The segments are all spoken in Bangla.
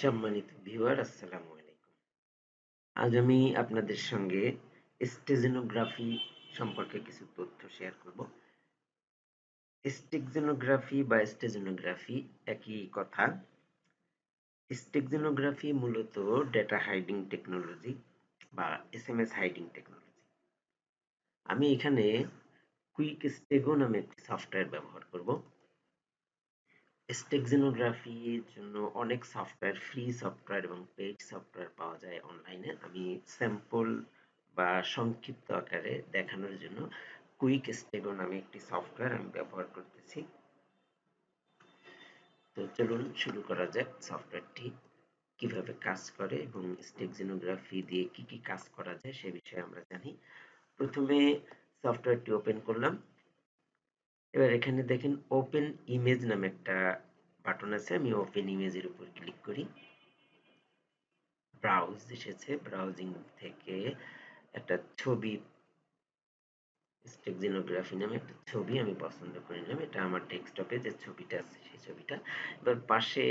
সম্মানিত ভিউয়ার, আসসালামু আলাইকুম। আজ আমি আপনাদের সঙ্গে স্টেজেনোগ্রাফি সম্পর্কে কিছু তথ্য শেয়ার করব। স্টেগনোগ্রাফি বা স্টেজেনোগ্রাফি একই কথা। স্টেগনোগ্রাফি মূলত ডেটা হাইডিং টেকনোলজি বা এসএমএস হাইডিং টেকনোলজি। আমি এখানে কুইক স্টেগো নামে একটি সফটওয়্যার ব্যবহার করব। স্টেগনোগ্রাফির জন্য অনেক সফটওয়্যার, ফ্রি সফটওয়্যার এবং পেইড সফটওয়্যার পাওয়া যায় অনলাইনে। আমি স্যাম্পল বা সংক্ষিপ্ত আকারে দেখানোর জন্য কুইক স্টেগো নামে একটি সফটওয়্যার আমি ব্যবহার করতেছি। তো চলুন শুরু করা যাক সফটওয়্যারটি কিভাবে কাজ করে এবং স্টেগনোগ্রাফি দিয়ে কি কি কাজ করা যায় সে বিষয়ে আমরা জানি। প্রথমে সফটওয়্যারটি ওপেন করলাম। এবার এখানে দেখেন ওপেন ইমেজ নামে একটা বাটন আছে। আমি ওপেন ইমেজের উপর ক্লিক করি। ব্রাউজ এসেছে, ব্রাউজিং থেকে একটা ছবি, স্টেগনোগ্রাফি নামে একটা ছবি আমি পছন্দ করে নিলাম। এটা আমার ডেস্কটপে যে ছবিটা আছে সেই ছবিটা। এবার পাশে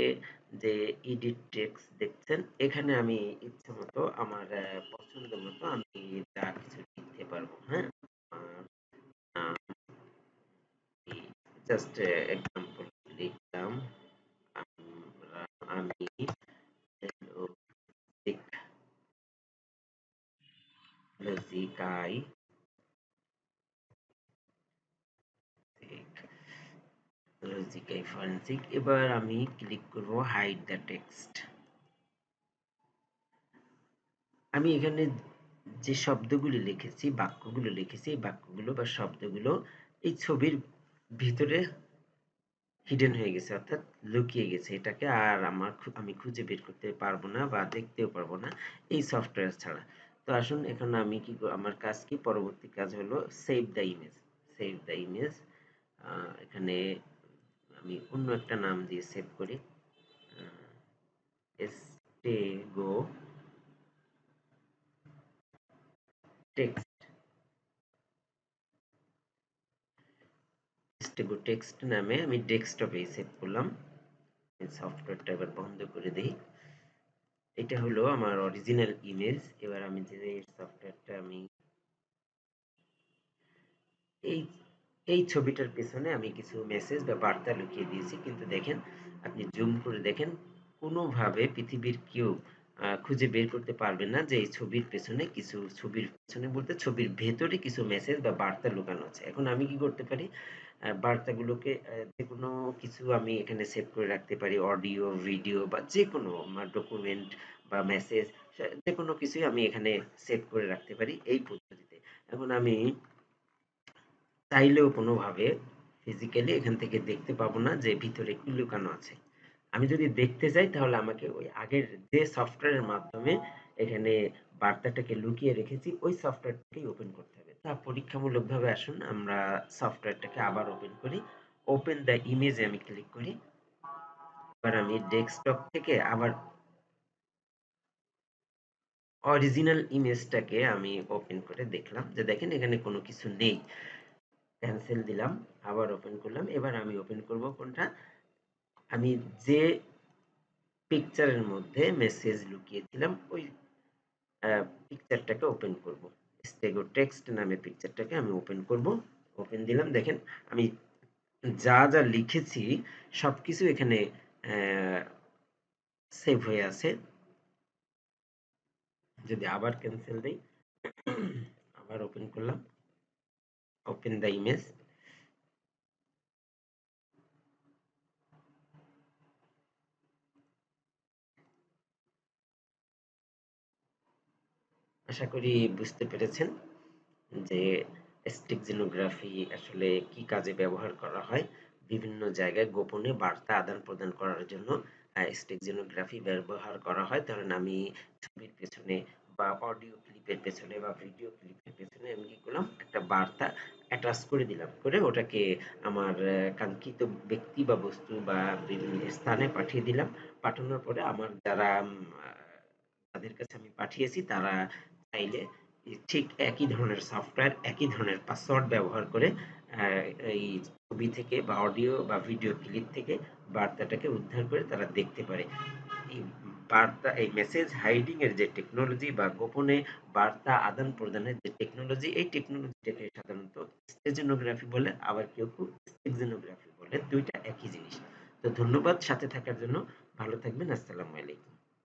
যে এডিট টেক্সট দেখছেন, এখানে আমি ইচ্ছে মতো আমার পছন্দ মতো আমি যা কিছু লিখতে পারবো। হ্যাঁ, জাস্ট এক্সাম্পল লিখলাম, আমি লজিকাই লজিকাই ফরেনসিক। এবার আমি ক্লিক করব হাইড দ্য টেক্সট। আমি এখানে যে শব্দগুলি লিখেছি, বাক্যগুলো লিখেছি, এই বাক্যগুলো বা শব্দগুলো এই ছবির ভিতরে হিডেন হয়ে গেছে, অর্থাৎ লুকিয়ে গেছে। এটাকে আর আমি খুঁজে বের করতে পারবো না বা দেখতেও পারবো না এই সফটওয়্যার ছাড়া। তো আসুন এখন আমি আমার কাজ কি, পরবর্তী কাজ হলো save the image. Save the image, এখানে আমি অন্য একটা নাম দিয়ে সেভ করি, স্টেগো টেক্সট। স্টেগো টেক্সট নামে আমি ডেস্কটপে সেভ করলাম। সফটওয়্যারটা এবার বন্ধ করে দিই। এটা হলো আমার অরিজিনাল ইমেজ। এবার আমি যে সফটওয়্যারটা আমি এই এই ছবিটার পেছনে আমি কিছু মেসেজ বা বার্তা লুকিয়ে দিয়েছি, কিন্তু দেখেন, আপনি জুম করে দেখেন, কোনোভাবে পৃথিবীর কেউ খুঁজে বের করতে পারবে না যে এই ছবির পেছনে কিছু, ছবির পেছনে বলতে ছবির ভেতরে কিছু মেসেজ বা বার্তা লুকানো আছে। এখন আমি কি করতে পারি, বার্তাগুলোকে যে কোনো কিছু আমি এখানে সেভ করে রাখতে পারি, অডিও, ভিডিও বা যে কোনো ডকুমেন্ট বা মেসেজ, যে কোনো কিছুই আমি এখানে সেভ করে রাখতে পারি এই পদ্ধতিতে। এখন আমি চাইলেও কোনোভাবে ফিজিক্যালি এখান থেকে দেখতে পাবো না যে ভিতরে কি লুকানো আছে। আমি যদি দেখতে চাই তাহলে আমাকে ওই আগের যে সফটওয়্যারের মাধ্যমে এখানে বার্তাটাকে লুকিয়ে রেখেছি ওই সফটওয়্যারটাকেই ওপেন করতে হবে। তা পরীক্ষামূলকভাবে আসুন আমরা সফটওয়্যারটাকে আবার ওপেন করি। ওপেন দ্য ইমেজে আমি ক্লিক করি। এবার আমি ডেস্কটপ থেকে আবার অরিজিনাল ইমেজটাকে আমি ওপেন করে দেখলাম যে দেখেন এখানে কোনো কিছু নেই। ক্যান্সেল দিলাম, আবার ওপেন করলাম। এবার আমি ওপেন করব কোনটা, আমি যে পিকচারের মধ্যে মেসেজ লুকিয়েছিলাম ওই পিকচারটাকে ওপেন করব। স্টেগো টেক্সট নামে পিকচারটাকে আমি ওপেন করব। ওপেন দিলাম, দেখেন আমি যা যা লিখেছি সবকিছু এখানে সেভ হয়ে আছে। যদি আবার ক্যান্সেল দেই, আবার ওপেন করলাম, ওপেন দ্য ইমেজ, আশা করি বুঝতে পেরেছেন যে স্টেগনোগ্রাফি আসলে কি কাজে ব্যবহার করা হয়। বিভিন্ন জায়গায় গোপনে বার্তা আদান প্রদান করার জন্য স্টেগনোগ্রাফি ব্যবহার করা হয়। ধরেন আমি ছবির পেছনে বা অডিও ক্লিপের পেছনে বা ভিডিও ক্লিপের পেছনে আমি কি করলাম, একটা বার্তা অ্যাটাচ করে দিলাম, করে ওটাকে আমার কাঙ্ক্ষিত ব্যক্তি বা বস্তু বা বিভিন্ন স্থানে পাঠিয়ে দিলাম। পাঠানোর পরে আমার যারা তাদের কাছে আমি পাঠিয়েছি তারা চাইলে ঠিক একই ধরনের সফটওয়্যার, একই ধরনের পাসওয়ার্ড ব্যবহার করে এই ছবি থেকে বা অডিও বা ভিডিও ক্লিপ থেকে বার্তাটাকে উদ্ধার করে তারা দেখতে পারে। এই বার্তা এই মেসেজ হাইডিং এর যে টেকনোলজি বা গোপনে বার্তা আদান প্রদানের যে টেকনোলজি, এই টেকনোলজিটাকে সাধারণত স্টেজেনোগ্রাফি বলে, আবার কেউ কেউ স্টেগজেনোগ্রাফি বলে। দুইটা একই জিনিস। তো ধন্যবাদ সাথে থাকার জন্য। ভালো থাকবেন। আসসালামু আলাইকুম।